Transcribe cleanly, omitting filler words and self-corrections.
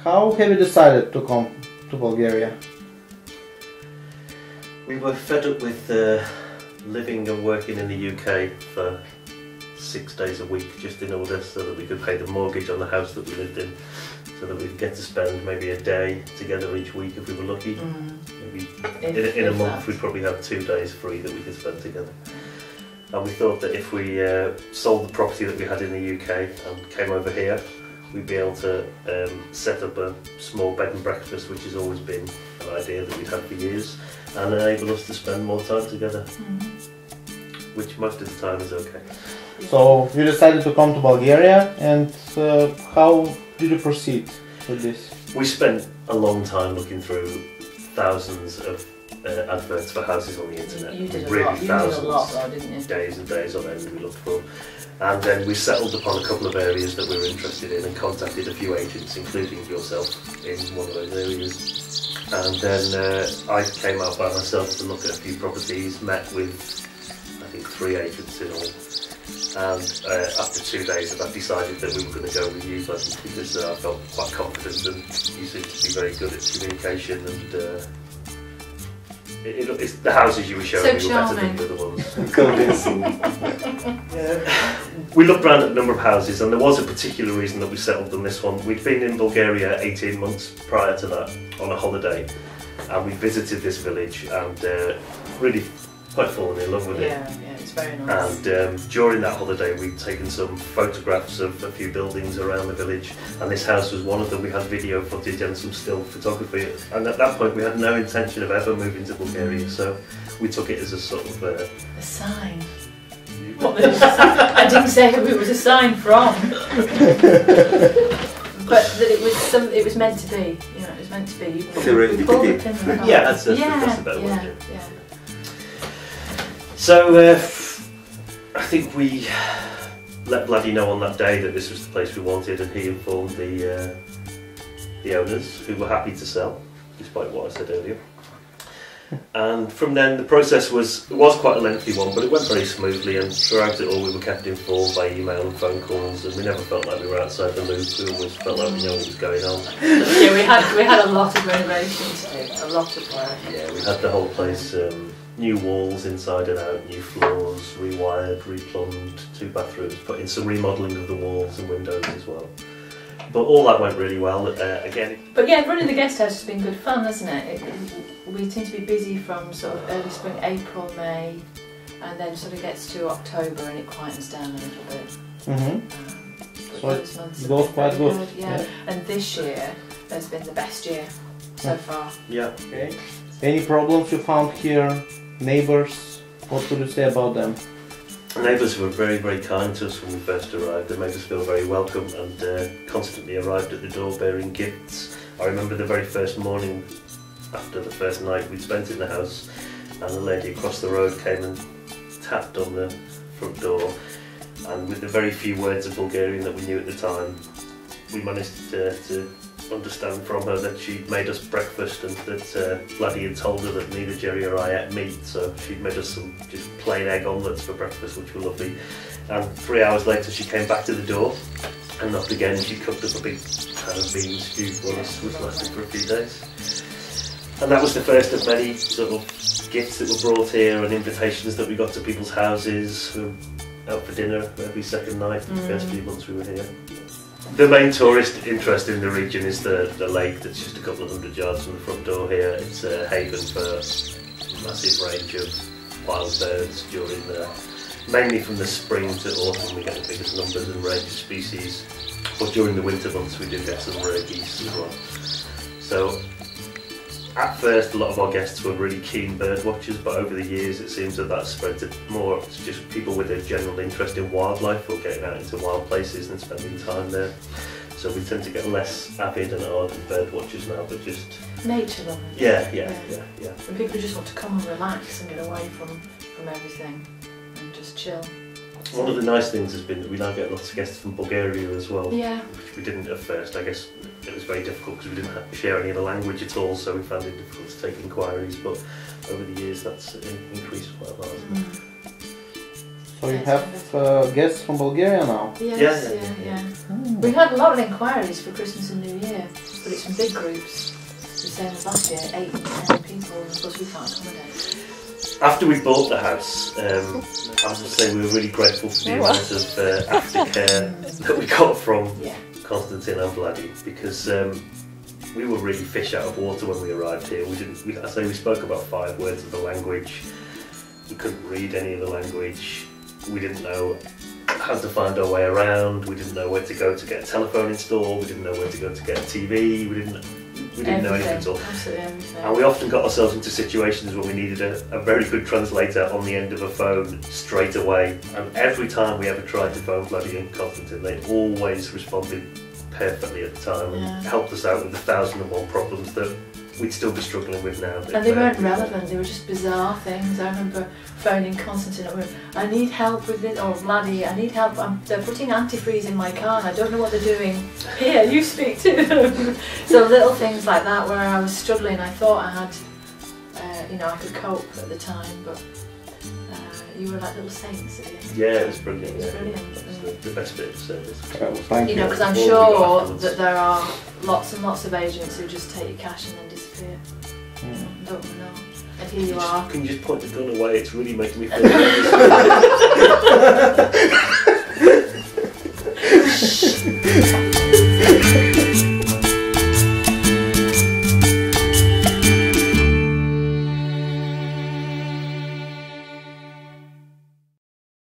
How have you decided to come to Bulgaria? We were fed up with living and working in the UK for 6 days a week just in order so that we could pay the mortgage on the house that we lived in, so that we could get to spend maybe a day together each week if we were lucky. Maybe in a month we'd probably have 2 days free that we could spend together. And we thought that if we sold the property that we had in the UK and came over here, we'd be able to set up a small bed and breakfast, which has always been an idea that we'd had for years, and enable us to spend more time together, which most of the time is okay. So you decided to come to Bulgaria, and how did you proceed with this? We spent a long time looking through thousands of adverts for houses on the internet. You did really a lot. You did a lot though, didn't you? Days and days on end we looked for. And then we settled upon a couple of areas that we were interested in and contacted a few agents, including yourself, in one of those areas. And then I came out by myself to look at a few properties, met with I think 3 agents in all. And after 2 days of that, decided that we were going to go with you, because I felt quite confident and you seem to be very good at communication, and it's the houses you were showing me were better than the other ones. Convincing. We looked around at a number of houses, and there was a particular reason that we settled on this one. We'd been in Bulgaria 18 months prior to that on a holiday, and we visited this village and really quite fallen in love with it. Yeah, it's very nice. And during that holiday we'd taken some photographs of a few buildings around the village, and this house was one of them. We had video footage and some still photography, and at that point we had no intention of ever moving to Bulgaria, so we took it as a sort of a sign. What, I didn't say who it was a sign from. But that it was meant to be, you know, it was meant to be. Yeah, that's the better word. Yeah. So I think we let Vladdy know on that day that this was the place we wanted, and he informed the owners, who were happy to sell, despite what I said earlier. And from then the process was quite a lengthy one, but it went very smoothly, and throughout it all we were kept informed by email and phone calls, and we never felt like we were outside the loop. We always felt like we knew what was going on. Yeah, we had a lot of renovations, a lot of work. Yeah, we had the whole place, new walls inside and out, new floors, rewired, replumbed, 2 bathrooms, put in some remodelling of the walls and windows as well. But all that went really well, again. But yeah, running the guest house has been good fun, hasn't it? We tend to be busy from sort of early spring, April, May, and then sort of gets to October and it quietens down a little bit. So it goes quite good. Yeah. And this year has been the best year so far. Yeah. Okay. Any problems you found here? Neighbours? What would you say about them? Neighbours were very, very kind to us when we first arrived. They made us feel very welcome, and constantly arrived at the door bearing gifts. I remember the very first morning after the first night we'd spent in the house, and the lady across the road came and tapped on the front door, and with the very few words of Bulgarian that we knew at the time, we managed to understand from her that she'd made us breakfast, and that Vladdy had told her that neither Jerry or I ate meat, so she'd made us some just plain egg omelettes for breakfast, which were lovely. And 3 hours later she came back to the door and knocked again. She cooked up a big pan of bean stew for us, which lasted for a few days. And that was the first of many sort of gifts that were brought here, and invitations that we got to people's houses. We were out for dinner every second night for the first few months we were here. The main tourist interest in the region is the lake that's just a couple of 100 yards from the front door here. It's a haven for a massive range of wild birds during mainly from the spring to autumn we get the biggest numbers and range of species, but during the winter months we do get some rare geese as well. So at first a lot of our guests were really keen bird watchers, but over the years it seems that that's spread to more just people with a general interest in wildlife, or getting out into wild places and spending time there. So we tend to get less avid and ardent bird watchers now, but just nature lovers. Yeah. And people who just want to come and relax and get away from everything and just chill. One of the nice things has been that we now get lots of guests from Bulgaria as well, which we didn't at first. I guess it was very difficult because we didn't share any of the language at all, so we found it difficult to take inquiries, but over the years that's increased quite a lot. So you have guests from Bulgaria now? Yes, yeah. We had a lot of inquiries for Christmas and New Year, but it's in big groups. The same as last year, 8 and 10 people, and of course we can't accommodate. After we bought the house, I have to say we were really grateful for the amount of aftercare that we got from Konstantin and Vladdy, because we were really fish out of water when we arrived here. We spoke about 5 words of the language. We couldn't read any of the language. We didn't know how to find our way around. We didn't know where to go to get a telephone installed. We didn't know where to go to get a TV. We didn't know anything at all. Absolutely everything. And we often got ourselves into situations where we needed a very good translator on the end of a phone straight away. And every time we ever tried to phone Vladdy and Konstantin, they always responded perfectly at the time and helped us out with the 1,001 problems that we'd still be struggling with now. And they weren't relevant, they were just bizarre things. I remember phoning Konstantin up with, I need help with this, or Vladdy, I need help, they're putting antifreeze in my car and I don't know what they're doing. Here, you speak to them. So little things like that where I was struggling. I thought I had, I could cope at the time, but you were like little saints at the end. Yeah, it was brilliant. It was brilliant. It was the best bit of service. Thank you. Because I'm sure that there are lots and lots of agents who just take your cash and then disappear. Don't know. And here you are. Can you just point the gun away? It's really making me feel nervous.